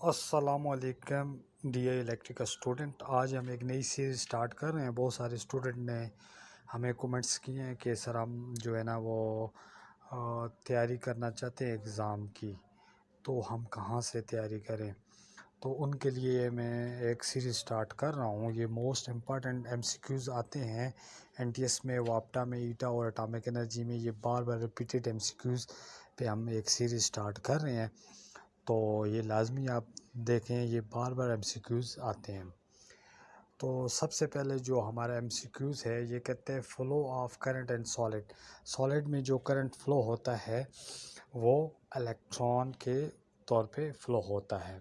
अस्सलामुअलैकुम dear electrical student. आज हम एक नई सीरीज़ स्टार्ट कर रहे हैं। बहुत सारे स्टूडेंट ने हमें कमेंट्स किए हैं कि सर हम जो है ना वो तैयारी करना चाहते हैं एग्ज़ाम की, तो हम कहाँ से तैयारी करें। तो उनके लिए मैं एक सीरीज़ स्टार्ट कर रहा हूँ। ये मोस्ट इम्पॉर्टेंट एमसीक्यूज़ आते हैं एनटीएस में, वाप्टा में, ईटा और एटॉमिक एनर्जी में। ये बार बार रिपीटेड एमसीक्यूज़ पे हम एक सीरीज़ स्टार्ट कर रहे हैं, तो ये लाजमी आप देखें, ये बार बार एमसीक्यूज़ आते हैं। तो सबसे पहले जो हमारा एमसीक्यूज़ है ये कहते हैं flow of current and solid. Solid में जो करंट फ्लो होता है वो इलेक्ट्रॉन के तौर पे फ्लो होता है।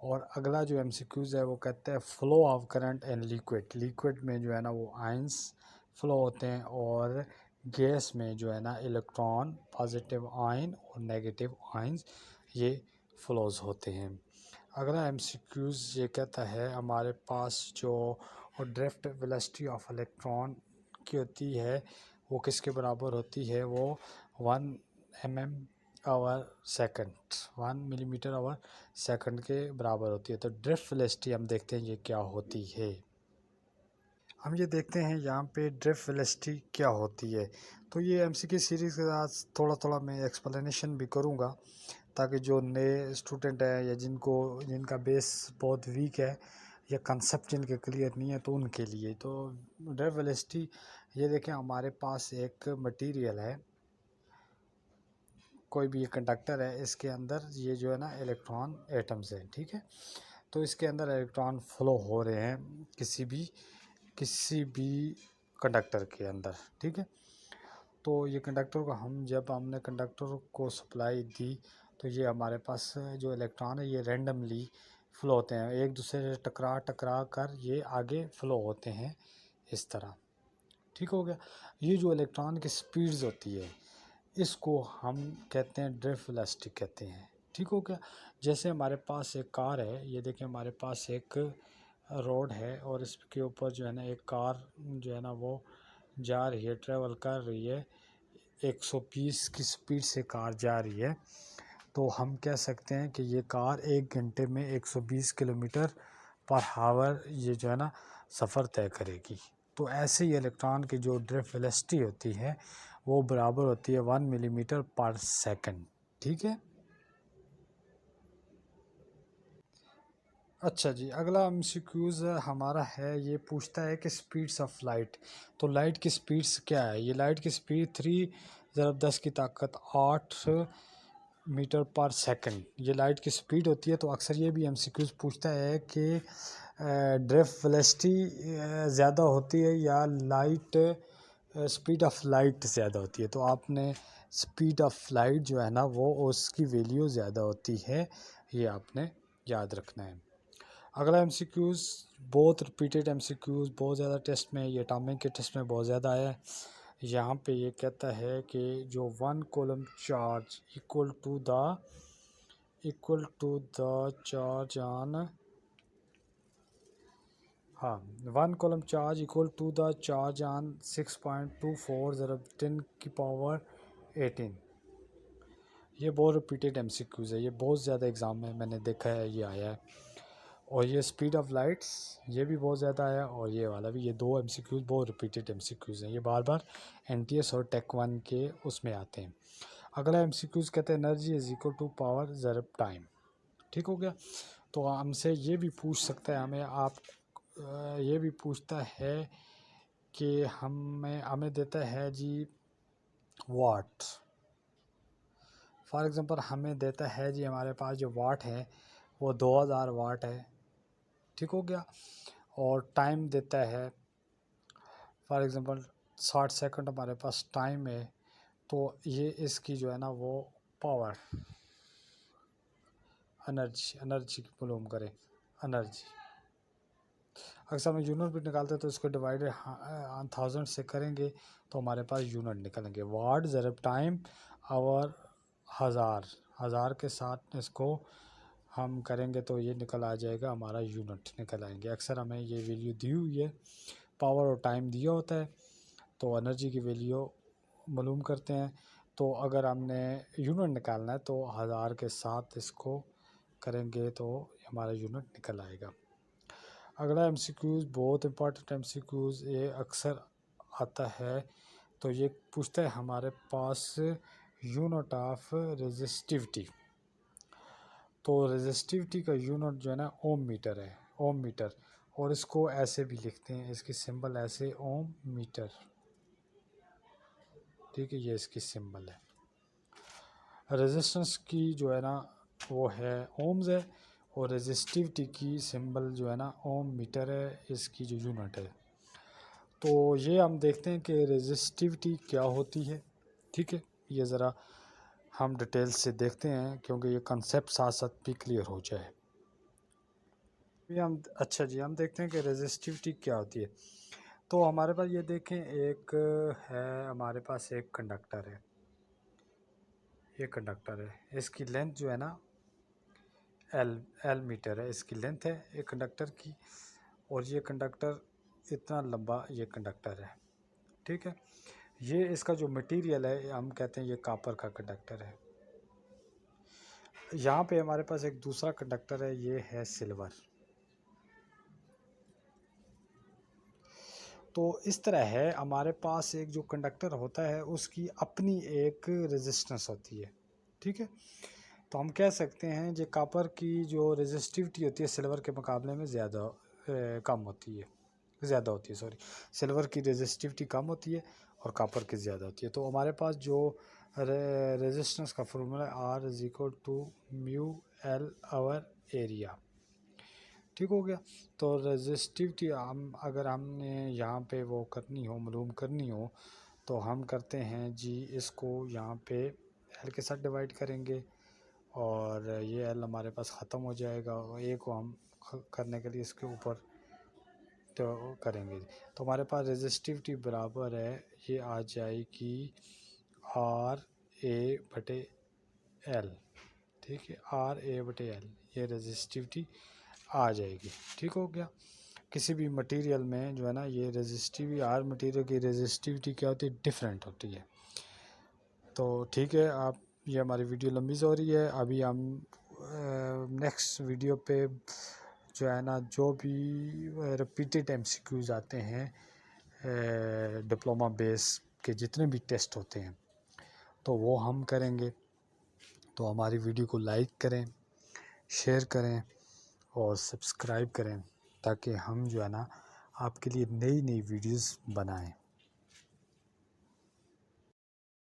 और अगला जो एमसीक्यूज़ है वो कहते हैं flow of current and liquid. Liquid में जो है ना वो आयंस फ्लो होते हैं, और गैस में जो है ना इलेक्ट्रॉन, पॉजिटिव आयन और नेगेटिव आयंस ये फ्लोज होते हैं। अगला एमसीक्यूज़ ये कहता है हमारे पास जो ड्रिफ्ट वेलोसिटी ऑफ इलेक्ट्रॉन की होती है वो किसके बराबर होती है, वो 1 मिलीमीटर आवर सेकंड के बराबर होती है। तो ड्रिफ्ट वेलोसिटी हम देखते हैं ये क्या होती है। हम ये देखते हैं यहाँ पे ड्रिफ्ट वेलोसिटी क्या होती है। तो ये एमसीक्यू सीरीज़ के साथ थोड़ा थोड़ा मैं एक्सप्लेनेशन भी करूँगा, ताकि जो नए स्टूडेंट हैं या जिनका बेस बहुत वीक है या कंसेप्ट जिनके क्लियर नहीं है, तो उनके लिए। तो ड्रिफ्ट वेलोसिटी ये देखें, हमारे पास एक मटेरियल है, कोई भी ये कंडक्टर है, इसके अंदर ये जो है ना इलेक्ट्रॉन एटम्स हैं, ठीक है। तो इसके अंदर इलेक्ट्रॉन फ्लो हो रहे हैं किसी भी कंडक्टर के अंदर, ठीक है। तो ये कंडक्टर को जब हमने कंडक्टर को सप्लाई दी, तो ये हमारे पास जो इलेक्ट्रॉन है ये रैंडमली फ्लो होते हैं, एक दूसरे से टकरा टकरा कर ये आगे फ्लो होते हैं इस तरह, ठीक हो गया। ये जो इलेक्ट्रॉन की स्पीड्स होती है इसको हम कहते हैं ड्रिफ्ट वेलोसिटी कहते हैं, ठीक हो गया। जैसे हमारे पास एक कार है, ये देखिए हमारे पास एक रोड है और इसके ऊपर जो है ना एक कार जो है ना वो जा रही है, ट्रेवल कर रही है, 120 की स्पीड से कार जा रही है। तो हम कह सकते हैं कि ये कार 1 घंटे में 120 किलोमीटर पर हावर ये जो है ना सफ़र तय करेगी। तो ऐसे ही इलेक्ट्रॉन की जो ड्रिफ्ट वेलोसिटी होती है वो बराबर होती है 1 मिलीमीटर पर सेकंड, ठीक है। अच्छा जी, अगला एमसीक्यूज़ हमारा है, ये पूछता है कि स्पीड्स ऑफ लाइट। तो लाइट की स्पीड्स क्या है। ये लाइट की स्पीड 3 × 10 की ताकत 8 मीटर पर सेकंड ये लाइट की स्पीड होती है। तो अक्सर ये भी एमसीक्यूज़ पूछता है कि ड्रिफ्ट वेलोसिटी ज़्यादा होती है या लाइट स्पीड ऑफ लाइट ज़्यादा होती है। तो आपने स्पीड ऑफ लाइट जो है ना वो उसकी वैल्यू ज़्यादा होती है, ये आपने याद रखना है। अगला एमसीक्यूज़ बहुत रिपीटेड एमसीक्यूज़ बहुत ज़्यादा टेस्ट में, ये एटॉमिक के टेस्ट में बहुत ज़्यादा आया है। यहाँ पे ये कहता है कि जो 1 coulomb charge equal to the charge on 1 coulomb charge equal to the charge on 6.24 × 10⁻18। ये बहुत रिपीटेड एमसीक्यूज़ है, ये बहुत ज़्यादा एग्ज़ाम में मैंने देखा है ये आया है। और ये स्पीड ऑफ लाइट्स ये भी बहुत ज़्यादा है, और ये वाला भी। ये दो एमसीक्यूज़ बहुत रिपीटेड एमसीक्यूज़ हैं, ये बार बार एनटीएस और टेक 1 के उसमें आते हैं। अगला एमसीक्यूज़ कहते हैं energy is equal to power ज़रब टाइम, ठीक हो गया। तो हमसे ये भी पूछ सकता है, ये भी पूछता है कि हमें देता है जी वाट। फॉर एग्ज़ाम्पल हमें देता है जी, हमारे पास जो वाट है वो 2000 वाट है, ठीक हो गया। और टाइम देता है, फॉर एग्ज़ाम्पल 60 सेकंड हमारे पास टाइम है। तो ये इसकी जो है ना वो पावर एनर्जी की मालूम करें, एनर्जी। अक्सर हम यूनिट भी निकालते हैं तो इसको डिवाइडेड 1000 से करेंगे तो हमारे पास यूनिट निकलेंगे। वाट ज़रब टाइम आवर हज़ार के साथ इसको हम करेंगे तो ये निकल आ जाएगा, हमारा यूनिट निकल आएंगे। अक्सर हमें ये वैल्यू दी हुई है, पावर और टाइम दिया होता है, तो एनर्जी की वैल्यू मालूम करते हैं। तो अगर हमने यूनिट निकालना है तो 1000 के साथ इसको करेंगे तो हमारा यूनिट निकल आएगा। अगला एमसीक्यूज़ बहुत इंपॉर्टेंट एमसीक्यूज़ ये अक्सर आता है। तो ये पूछता है हमारे पास यूनिट ऑफ रेजिस्टिविटी। तो रेजिस्टिविटी का यूनिट जो है ना ओम मीटर है, ओम मीटर। और इसको ऐसे भी लिखते हैं, इसकी सिंबल ऐसे ओम मीटर, ठीक है, ये इसकी सिंबल है। रेजिस्टेंस की जो है ना वो है ओम्स है, और रेजिस्टिविटी की सिंबल जो है ना ओम मीटर है, इसकी जो यूनिट है। तो ये हम देखते हैं कि रेजिस्टिविटी क्या होती है, ठीक है। ये ज़रा हम डिटेल से देखते हैं क्योंकि ये कंसेप्ट साथ साथ भी क्लियर हो जाए। ये हम अच्छा जी हम देखते हैं कि रेजिस्टिविटी क्या होती है। तो हमारे पास ये देखें, एक है हमारे पास एक कंडक्टर है, ये कंडक्टर है, इसकी लेंथ जो है ना एल मीटर है, इसकी लेंथ है एक कंडक्टर की। और ये कंडक्टर इतना लंबा ये कंडक्टर है, ठीक है। ये इसका जो मटेरियल है हम कहते हैं ये कॉपर का कंडक्टर है। यहाँ पे हमारे पास एक दूसरा कंडक्टर है, ये है सिल्वर। तो इस तरह है, हमारे पास एक जो कंडक्टर होता है उसकी अपनी एक रेजिस्टेंस होती है, ठीक है। तो हम कह सकते हैं जो कॉपर की जो रेजिस्टिविटी होती है सिल्वर के मुकाबले में ज़्यादा कम होती है, ज़्यादा होती है, सॉरी, सिल्वर की रेजिस्टिविटी कम होती है और कॉपर की ज़्यादा होती है। तो हमारे पास जो रेजिस्टेंस का formula R is equal to mu L over area, ठीक हो गया। तो रेजिस्टिविटी हम अगर हमने यहाँ पे वो करनी हो, मालूम करनी हो, तो हम करते हैं जी इसको यहाँ पे एल के साथ डिवाइड करेंगे और ये एल हमारे पास ख़त्म हो जाएगा, और ए को हम करने के लिए इसके ऊपर तो करेंगे। तो हमारे पास रेजिस्टिविटी बराबर है, ये आ जाएगी आर ए बटे एल, ठीक है, आर ए बटे एल, ये रेजिस्टिविटी आ जाएगी, ठीक हो गया। किसी भी मटेरियल में जो है ना ये रेजिस्टिविटी, हर मटेरियल की रेजिस्टिविटी क्या होती है, डिफरेंट होती है। तो ठीक है, आप ये हमारी वीडियो लंबी से हो रही है, अभी हम नेक्स्ट वीडियो पे जो है ना जो भी रिपीटेड एमसीक्यूज़ आते हैं डिप्लोमा बेस के जितने भी टेस्ट होते हैं तो वो हम करेंगे। तो हमारी वीडियो को लाइक करें, शेयर करें और सब्सक्राइब करें ताकि हम जो है ना आपके लिए नई नई वीडियोस बनाएं।